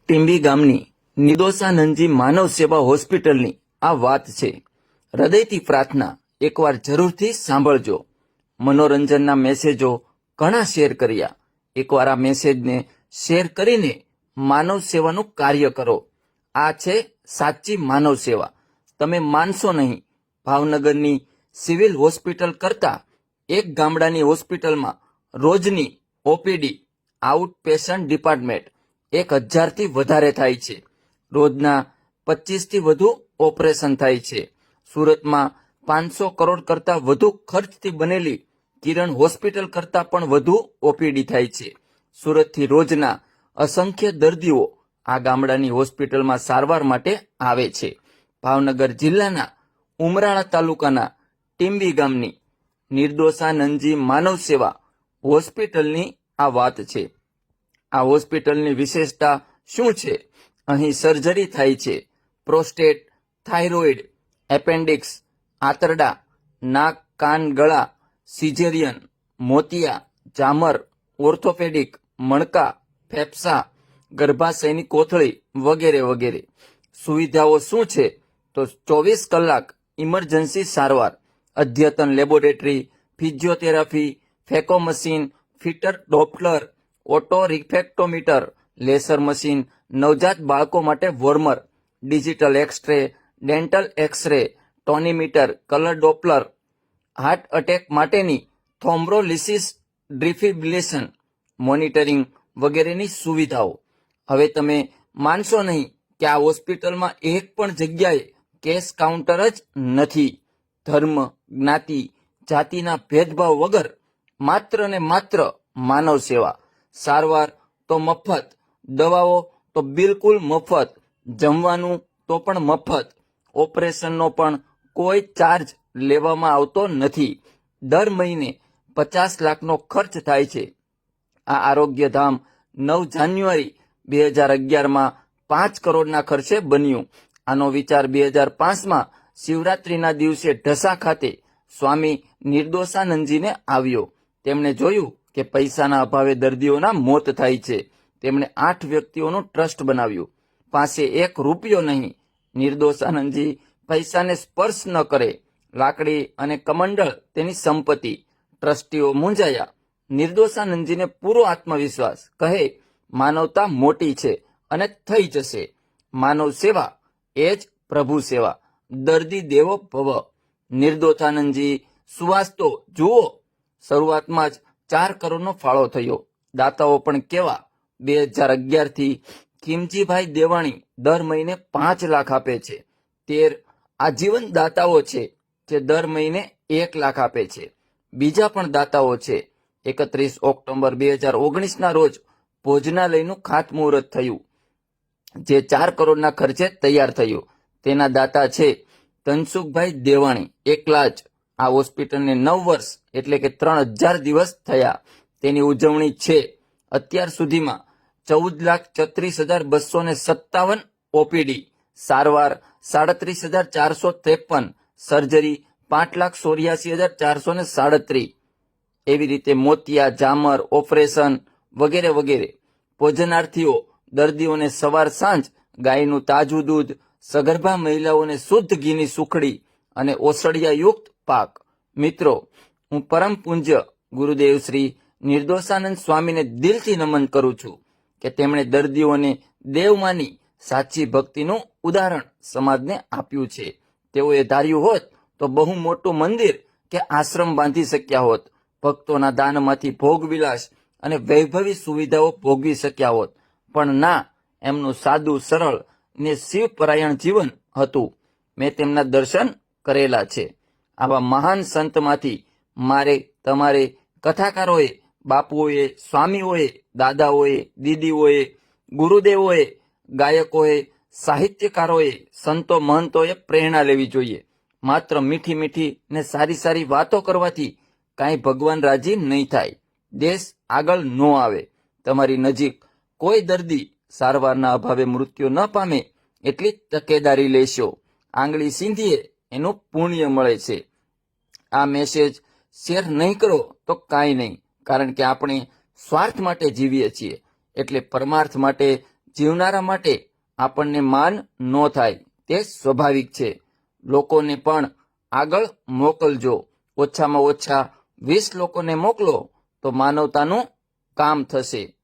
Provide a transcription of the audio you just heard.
ટીંબી ગામની નિર્દોષાનંદજી માનવ સેવા હોસ્પિટલની આ વાત છે. હૃદયથી પ્રાર્થના, એકવાર જરૂરથી સાંભળજો. મનોરંજનના મેસેજો ઘણા શેર કર્યા. એકવાર આ મેસેજને શેર કરીને માનવ સેવાનું કાર્ય કરો. આ છે સાચી માનવ સેવા. તમે માનશો નહીં, ભાવનગરની સિવિલ હોસ્પિટલ કરતા એક ગામડાની હોસ્પિટલમાં રોજની ઓપીડી આઉટ પેશન્ટ ડિપાર્ટમેન્ટ 1000થી વધારે થાય છે. રોજના 25થી વધુ ઓપરેશન થાય છે. સુરતમાં 500 કરોડ કરતા વધુ ખર્ચથી બનેલી કિરણ હોસ્પિટલ કરતા પણ વધુ ઓપીડી થાય છે. સુરતથી રોજના અસંખ્ય દર્દીઓ આ ગામડાની હોસ્પિટલમાં સારવાર માટે આવે છે. ભાવનગર જિલ્લાના ઉમરાળા તાલુકાના ટીંબી ગામની નિર્દોષાનંદજી માનવ સેવા હોસ્પિટલની આ વાત છે. આ હોસ્પિટલની વિશેષતા શું છે? અહીં સર્જરી થાય છે. પ્રોસ્ટેટ, થાઇરોઇડ, એપેન્ડિક્સ, આંતરડા, નાક, કાન, ગળા, સિઝેરિયન, મોતિયા, જામર, ઓર્થોપેડિક, મણકા, ફેફસા, ગર્ભાશયની કોથળી વગેરે વગેરે. સુવિધાઓ શું છે? તો 24 કલાક ઇમરજન્સી સારવાર, અદ્યતન laboratory, physiotherapy, phaco machine, fetal doppler, auto refractometer, laser machine, નવજાત બાળકો માટે warmer, digital x ray, dental x ray, tonometer, colour doppler, heart attack માટેની થ્રોમ્બોલિસિસ, ડિફિબ્રિલેશન, મોનિટરિંગ વગેરેની સુવિધાઓ. હવે તમે માનશો નહીં કે આ હોસ્પિટલમાં એક પણ જગ્યાએ કેશ કાઉન્ટર જ નથી. ધર્મ, જ્ઞાતિ, જાતિના ભેદભાવ વગર માત્ર ને માત્ર માનવ સેવા. સારવાર તો મફત, દવાઓ તો બિલકુલ મફત, જમવાનું તો પણ મફત, ઓપરેશનનો પણ કોઈ ચાર્જ લેવામાં આવતો નથી. દર મહિને 50 લાખનો ખર્ચ થાય છે. આ આરોગ્યધામ 9 જાન્યુઆરી 2011માં 5 કરોડના ખર્ચે બન્યું. આનો વિચાર 2005માં શિવરાત્રીના દિવસે ઢસા ખાતે સ્વામી નિર્દોષાનંદજીને આવ્યો. તેમણે જોયું કે પૈસાના અભાવે દર્દીઓના મોત થાય છે. તેમણે 8 વ્યક્તિઓનું ટ્રસ્ટ બનાવ્યું. પાસે 1 રૂપિયો નહીં. નિર્દોષાનંદજી પૈસાને સ્પર્શ ન કરે. લાકડી અને કમંડળ તેની સંપત્તિ. ટ્રસ્ટીઓ મૂંઝાયા. નિર્દોષાનંદજીને પૂરો આત્મવિશ્વાસ. કહે, માનવતા મોટી છે અને થઈ જશે. માનવ સેવા એ જ પ્રભુ સેવા. દર્દી દેવો ભવ. નિર્દોષાનંદજી સુવાસ તો જુઓ. શરૂઆતમાં જ 4 કરોડનો ફાળો થયો. દાતાઓ પણ કેવા! 2011થી ખીમજીભાઈ દેવાણી દર મહિને 5 લાખ આપે છે. 13 આજીવન દાતાઓ છે જે દર મહિને 1 લાખ આપે છે. બીજા પણ દાતાઓ છે. 31 ઓક્ટોબર 2019ના રોજ ભોજનાલયનું ખાતમુહૂર્ત થયું, જે 4 કરોડના ખર્ચે તૈયાર થયું. તેના દાતા છે ધનસુખભાઈ દેવાણી. એકલા જ. આ હોસ્પિટલને 9 વર્ષ એટલે કે 3000 દિવસ થયા. તેની ઉજવણી છે. અત્યાર સુધીમાં 14,36,257 ઓપીડી, સારવાર 37,453, સર્જરી 5,84,437. એવી રીતે મોતિયા, જામર, ઓપરેશન વગેરે વગેરે. ભોજનાર્થીઓ દર્દીઓને સવાર સાંજ ગાયનું તાજું દૂધ, સગર્ભા મહિલાઓને શુદ્ધ ઘીની સુખડી અને ઓસડિયાયુક્ત પાક. મિત્રો, હું પરમ પૂજ્ય ગુરુદેવ શ્રી નિર્દોષાનંદ સ્વામીને દિલથી નમન કરું છું કે તેમણે દર્દીઓને દેવ માની સાચી ભક્તિનું ઉદાહરણ સમાજને આપ્યું છે. તેઓએ ધાર્યું હોત તો બહુ મોટું મંદિર કે આશ્રમ બાંધી શક્યા હોત. ભક્તોના દાનમાંથી ભોગવિલાસ અને વૈભવી સુવિધાઓ ભોગવી શક્યા હોત. પણ ના, એમનું સાદું, સરળ ને શિવપરાયણ જીવન હતું. મેં તેમના દર્શન કરેલા છે. આવા મહાન સંતમાંથી મારે, તમારે, કથાકારોએ, બાપુઓએ, સ્વામીઓએ, દાદાઓએ, દીદીઓએ, ગુરુદેવોએ, ગાયકોએ, સાહિત્યકારોએ, સંતો મહંતોએ પ્રેરણા લેવી જોઈએ. માત્ર મીઠી મીઠી ને સારી સારી વાતો કરવાથી કાંઈ ભગવાન રાજી નહીં થાય. દેશ આગળ ન આવે. તમારી નજીક કોઈ દર્દી સારવારના અભાવે મૃત્યુ ન પામે એટલી તકેદારી લેશો. આંગળી સીંધીએ એનું પુણ્ય મળે છે. આ મેસેજ શેર નહીં કરો તો કાંઈ નહીં, કારણ કે આપણે સ્વાર્થ માટે જીવીએ છીએ. એટલે પરમાર્થ માટે જીવનારા માટે આપણને માન ન થાય તે સ્વાભાવિક છે. લોકોને પણ આગળ મોકલજો. ઓછામાં ઓછા 20 લોકોને મોકલો તો માનવતાનું કામ થશે.